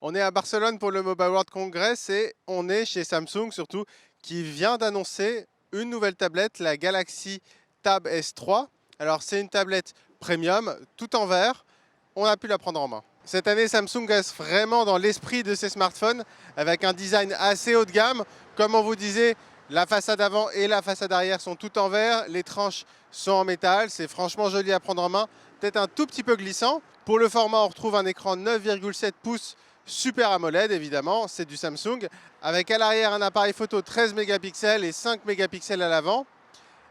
On est à Barcelone pour le Mobile World Congress et on est chez Samsung surtout qui vient d'annoncer une nouvelle tablette, la Galaxy Tab S3. Alors c'est une tablette premium, tout en verre. On a pu la prendre en main. Cette année, Samsung reste vraiment dans l'esprit de ses smartphones avec un design assez haut de gamme. Comme on vous disait, la façade avant et la façade arrière sont toutes en verre. Les tranches sont en métal. C'est franchement joli à prendre en main. Peut-être un tout petit peu glissant. Pour le format, on retrouve un écran 9,7 pouces Super AMOLED évidemment, c'est du Samsung, avec à l'arrière un appareil photo 13 mégapixels et 5 mégapixels à l'avant.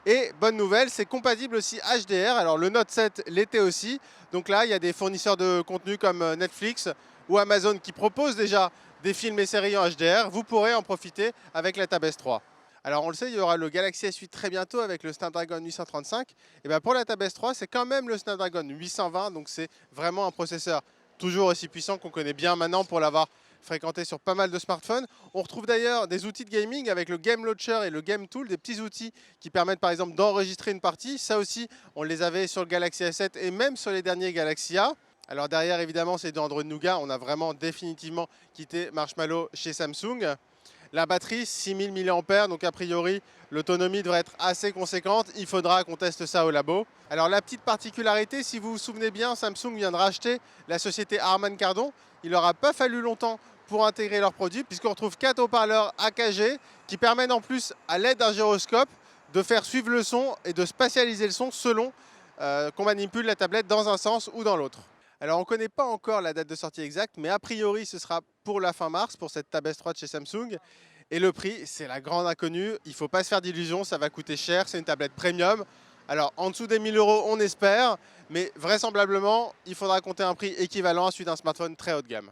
Et bonne nouvelle, c'est compatible aussi HDR, alors le Note 7 l'était aussi, donc là il y a des fournisseurs de contenu comme Netflix ou Amazon qui proposent déjà des films et séries en HDR, vous pourrez en profiter avec la Tab S3. Alors on le sait, il y aura le Galaxy S8 très bientôt avec le Snapdragon 835. Et bien pour la Tab S3, c'est quand même le Snapdragon 820, donc c'est vraiment un processeur toujours aussi puissant qu'on connaît bien maintenant pour l'avoir fréquenté sur pas mal de smartphones. On retrouve d'ailleurs des outils de gaming avec le Game Launcher et le Game Tool, des petits outils qui permettent par exemple d'enregistrer une partie. Ça aussi, on les avait sur le Galaxy S7 et même sur les derniers Galaxy A. Alors derrière, évidemment, c'est de Android Nougat. On a vraiment définitivement quitté Marshmallow chez Samsung. La batterie, 6000 mAh, donc a priori, l'autonomie devrait être assez conséquente. Il faudra qu'on teste ça au labo. Alors la petite particularité, si vous vous souvenez bien, Samsung vient de racheter la société Harman Kardon. Il n'aura pas fallu longtemps pour intégrer leurs produits, puisqu'on retrouve 4 haut-parleurs AKG qui permettent en plus, à l'aide d'un gyroscope, de faire suivre le son et de spatialiser le son selon qu'on manipule la tablette dans un sens ou dans l'autre. Alors on ne connaît pas encore la date de sortie exacte, mais a priori ce sera pour la fin mars, pour cette Tab S3 de chez Samsung. Et le prix, c'est la grande inconnue. Il ne faut pas se faire d'illusions, ça va coûter cher. C'est une tablette premium. Alors en dessous des 1000 euros, on espère, mais vraisemblablement, il faudra compter un prix équivalent à celui d'un smartphone très haut de gamme.